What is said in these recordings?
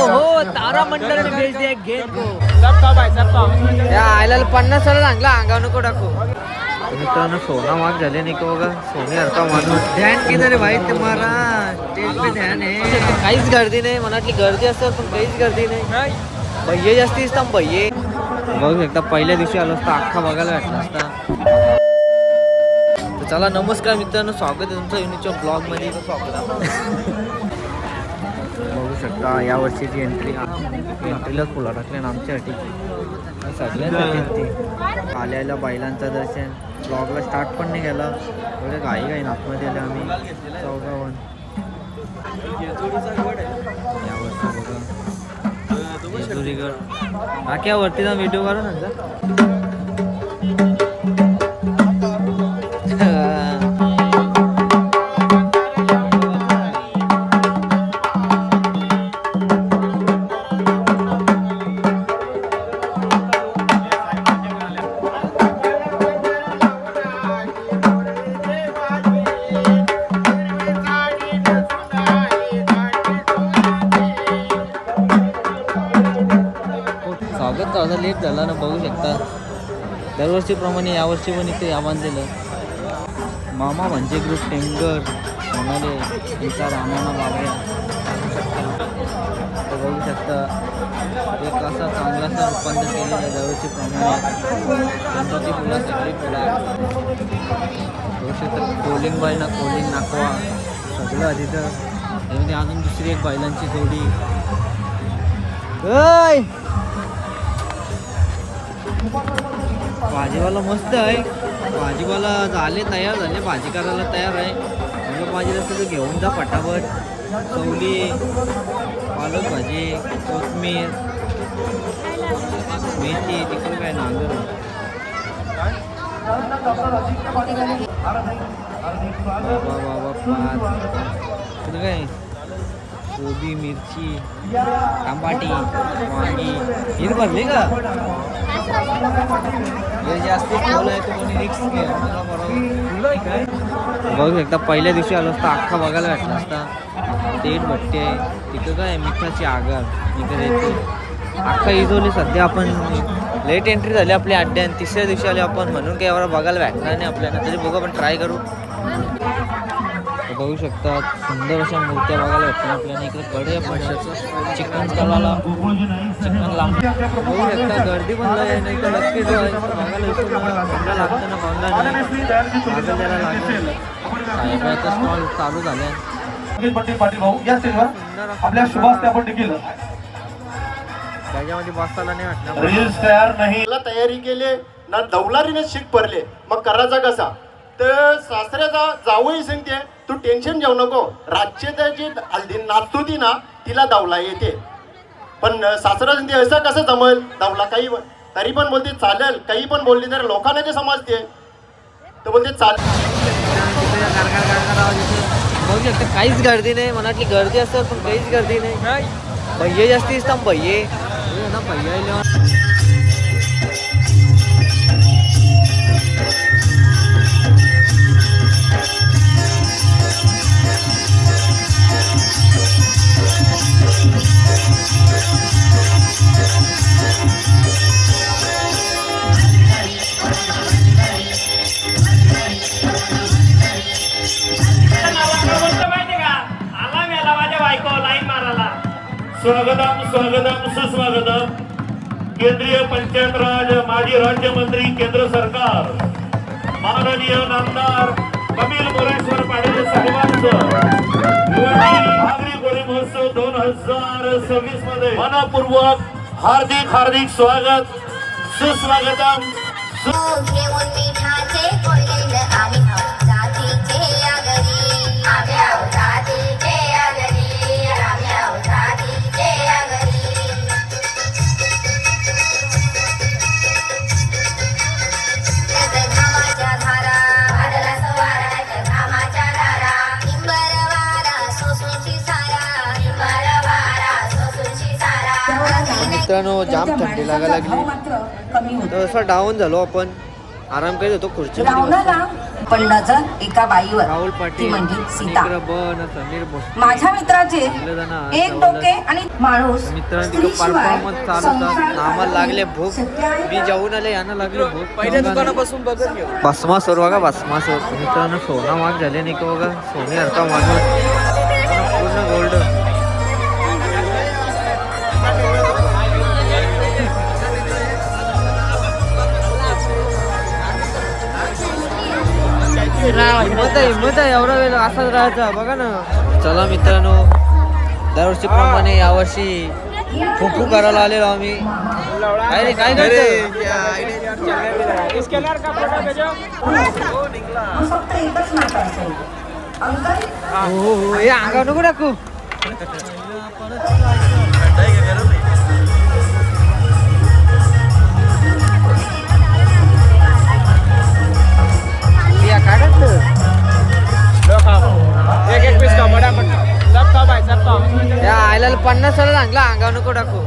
हो तारा मंडल ने भेज दिया गेंद को सब टॉप आहे सब टॉप या आयला 50 साला चांगला अंगावर नको टाकू मित्रांनो सोना माग झाले नाही का बघा सोने हरका माणूस ध्यान किधर आहे भाई तुम्हारा स्टेज पे ध्यान आहे काहीच गर्दी नाही मनातली गर्दी असतात पण काहीच गर्दी नाही भैये जास्ती दिसतात भैये बघू शकता पहिल्या दिवशी आलो असता अख्खा बघायला भेटला असता तर चला नमस्कार मित्रांनो स्वागत आहे तुमचं युनिटच्या ब्लॉगमध्ये बघू शकता या वर्षीची एंट्रीलाच फुला टाकले ना आमच्यासाठी सगळ्यांसाठी आल्याला बैलांचं दर्शन ब्लॉगला स्टार्ट पण नाही केला एवढे घाई आतमध्ये आले आम्ही 54 यावर्षी बघा जेजुरीगड बाकी वरती जाऊन व्हिडिओ करू नंतर स्वागत झालं लेट झाला ना बघू शकता दरवर्षीप्रमाणे यावर्षी पण इथे आव्हान दिलं मामा म्हणजे ग्रुप टेंगर म्हणाले त्यांचा रामाना बाबऱ्या बघू शकता एक असा चांगलासा रूपांतर केलेलं आहे दरवर्षीप्रमाणे त्यांची फुलं सगळी फुलं बघू शकता कोलिंग बाई ना कोलिंग नाकवा सगळं आधी तर त्यामध्ये अजून दुसरी एक बैलांची जोडी भाजीवाला मस्त आहे भाजीवाला झाले तयार झाले भाजी करायला तयार आहे म्हणजे भाजी असतं तर घेऊन जा फटाफट चवली पालक भाजी कोथमीर मेथी तिकडे काय नांगर बाबा तिकडे काय कोबी मिरची टमाटी वांगी हिर भरली का हे जास्त फुलं आहे तर कोणी रिक्स घे काय बघू शकता पहिल्या दिवशी आलो असता अख्खा बघायला भेटला असता तेल भट्टी आहे तिकडं काय मिठाची आगर इकडे येते अख्खा इजवली सध्या आपण लेट एंट्री झाली आपल्या अड्ड्यान तिसऱ्या दिवशी आले आपण म्हणून काही एवढा बघायला भेटणार नाही आपल्याला तरी बघू आपण ट्राय करू बघू शकता सुंदर अशा मूर्त्या बघायला भेटतात आपल्याला इकडे कडे पण चिकन तलाला चिकन लांब बघू शकता गर्दी पण नाही तर नक्की जो आहे बघायला इथून लागतं ना बघायला लागेल साहेबाचा स्टॉल चालू झाले आपल्या शुभास्ते आपण देखील त्याच्यामध्ये बसायला नाही वाटलं रील्स तयार नाही तयारी केली ना दौलारीने शिक पडले मग करायचा कसा तर सासऱ्याचा जावई सांगते तू टेन्शन घेऊ नको रातचे त्याची हल्दी नाचतो ती ना तिला दावला येते पण सासरा सांगते असं कसं जमल दावला काही तरी पण बोलते चालेल काही पण बोलली तर लोकांना ते समजते तर बोलते चालेल बघू शकता काहीच गर्दी नाही मनातली गर्दी असतात पण काहीच गर्दी नाही भैये जास्ती दिसतात भैये ना भैया स्वागतम स्वागतम सुस्वागतम केंद्रीय पंचायत राज माजी राज्यमंत्री केंद्र सरकार माननीय नामदार कपिल मोरेश्वर पाटील साहेबांचं नागरिक होळी महोत्सव 2026 मध्ये मनपूर्वक हार्दिक स्वागत सुस्वागतम मित्रांनो जाम थंडी लागायला लागली तर असं डाऊन झालो आपण आराम करीत होतो खुर्ची रावणाला पण नजर एका बाईवर राहुल ती पाटील म्हणजे सीता. समीर भोसले माझ्या मित्राचे एक डोके आणि माणूस मित्रांनी तिकडे परफॉर्मन्स चालू होता आम्हाला लागले भूक मी जाऊन आले यांना लागले भूक पहिल्या दुकानापासून बघत घेऊ भस्मासूर बघा भस्मासूर मित्रांनो सोना माग झाले नाही का बघा सोने हरका माणूस पूर्ण गोल्ड हिंमत आहे एवढा वेळ असाच राहायचा बघा ना. चला मित्रांनो दरवर्षीप्रमाणे यावर्षी फुफू करायला आलेलो आम्ही. काय रे काय करते हो हो हे अंगावर नको टाकू. काय या आयला 50 साला चांगला अंगावर नको टाकू.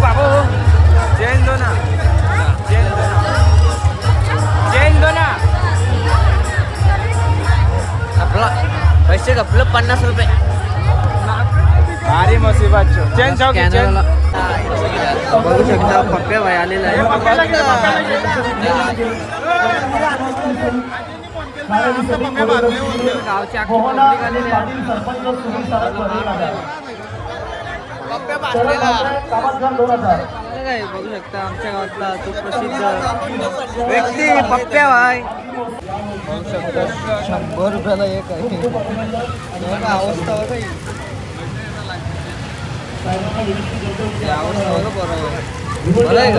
बाबू चेन दो ना आपला पैसे आपलं 50 रुपये. भारी मुसीबत चेन कॅनराला बघू शकता पप्प्या भाई आलेला आहे. गावची अख्खी पब्लिक आलेली आहे. काय बघू शकता आमच्या गावातला सुप्रसिद्ध व्यक्ती पप्प्या भाई. बघू शकता 100 रुपयाला एक आहे. अवस्था बघा अवस्था बघा बरं आहे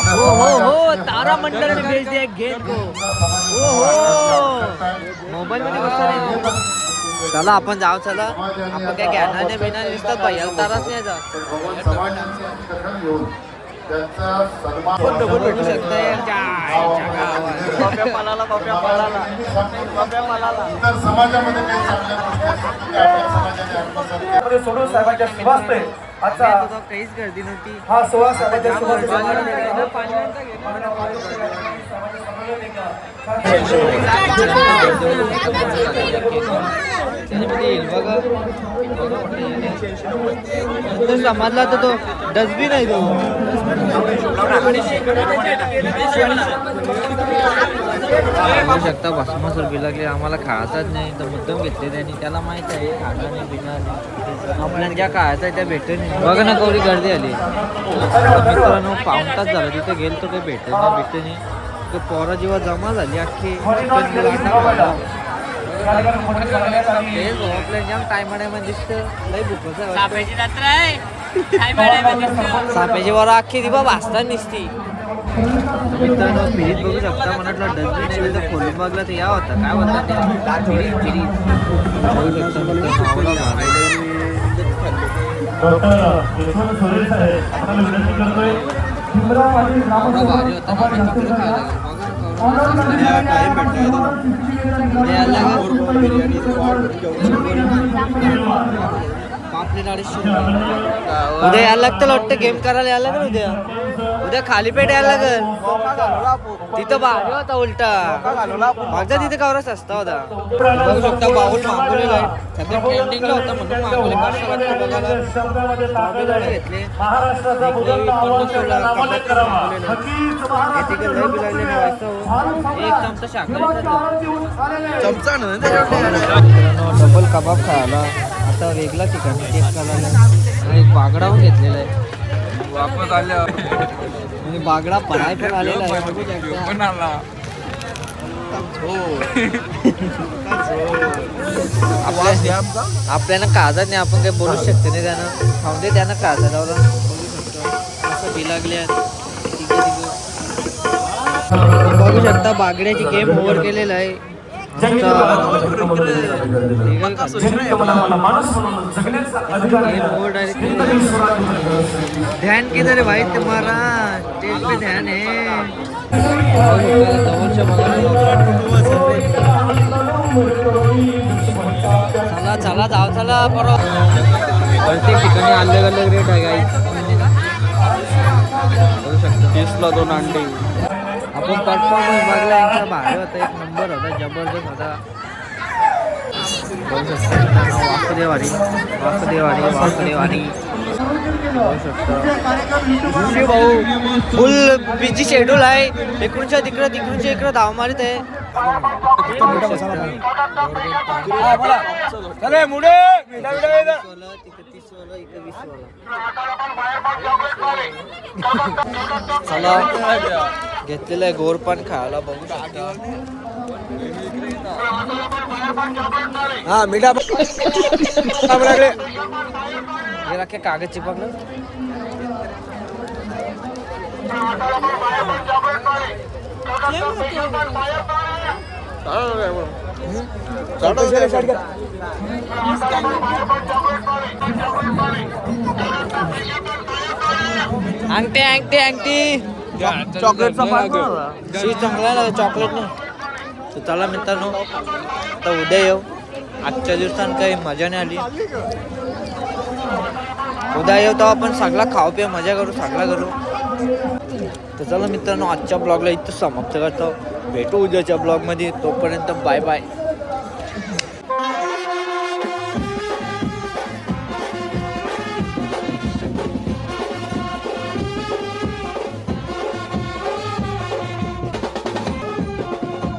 हो हो हो तारा मंडल ने भेज दिया गेंद को. हो हो मोबाईल मध्ये बसता नाही. चला आपण जाऊ. चला आपण काय घेणार नाही बिना दिसतात भाई ताराच नाही जा. बघू शकता समाजामध्ये काही चांगल्या गोष्टी सोडून साहेबांच्या शुभास्ते आजचा काहीच गर्दी नव्हती. हा सोहळा साहेबांच्या शुभास्ते समजला तर तो डस्टबिन आहे तो. बघू शकता भस्मासूर बिलागले आम्हाला खायचाच नाही तर मुद्दाम घेतले त्यांनी. त्याला माहित आहे खायला नाही बिना आपल्याला ज्या खायचं आहे त्या भेटत नाही. बघा ना कवडी गर्दी आली मित्रांनो. पाऊण तास झाला तिथे गेलो तर काही भेटत नाही तर पोरा जेव्हा जमा झाली अख्खी आपल्या जाम टायमाड्यामध्ये दिसतं लय भूकच सापेची वर अख्खी दिवा भासतात निसती. मित्रांनो फिरीत बघू शकता म्हटलं डस्टबिन आहे तर खोलून बघला तर या होता काय होता फिरीत बघू शकता उद्या यायला लागतं वाटतं गेम करायला यायला लागेल. उद्या खाली पेट यायला लागेल. तिथं भारी होता उलटा मागचा तिथे कवरच असता होता. बघू शकता बाहुल मागवलेला आहे सध्या ट्रेंडिंगला होता म्हणून मागवले. घेतले एक चमचा शाकाहारी डबल कबाब खायला आता वेगळा ठिकाणी टेस्ट करायला एक बागडा पण घेतलेला आहे. वापस आल्या म्हणजे बागडा पळाय पण आलेला आहे. आपल्याला काजत नाही आपण काही बोलूच शकते नाही. त्यानं खाऊन दे त्यानं काजत असं बी लागले. बघू शकता बागड्याची गेम ओव्हर केलेला आहे. ज्यांनी आमचा तुम्हाला भक्त म्हणून जगण्याचं अधिकार दिलं. legal खाली. ज्यांनी तुम्हाला माणूस म्हणून जगण्याचा अधिकार ये दिला. मोर direct त्यांनी तुम्ही स्वराज्य ध्यान किधर है भाई तुम्हारा? स्टेज पे ध्यान है. जवळच्या चला चला जाऊ चला परत. प्रत्येक ठिकाणी अलग अलग रेट आहे गाई. बघू शकता 30ला 2 अंडी. आपण परफॉर्मन्स बघला यांचा भारी होता. एक नंबर होता, जबरदस्त होता. बघू शकता मित्रांनो, वासुदेवाडी वासुदेवाडी वासुदेवाडी बघू शकता. ऋषी भाऊ फुल बिझी शेड्यूल आहे. इकडूनच्या तिकडं तिकडूनच्या इकडं धाव मारित आहे. अरे मुडे चला घेतलेलं आहे गोरपान खायला. बघू शकता. हा मीठा हे राखे कागद चिपकलं. अंगठी अंगठी अंगठी चॉकलेटचा शी चांगला आहे चॉकलेट नाही. तर चला मित्रांनो आता उद्या येऊ. आजच्या दिवसात काही मजा नाही आली. उद्या येऊ तेव्हा आपण सगळा खाऊ पिऊ मजा करू सगळा करू. तर चला मित्रांनो आजच्या ब्लॉगला इथं समाप्त करतो. भेटू उद्याच्या ब्लॉगमध्ये. तोपर्यंत बाय बाय.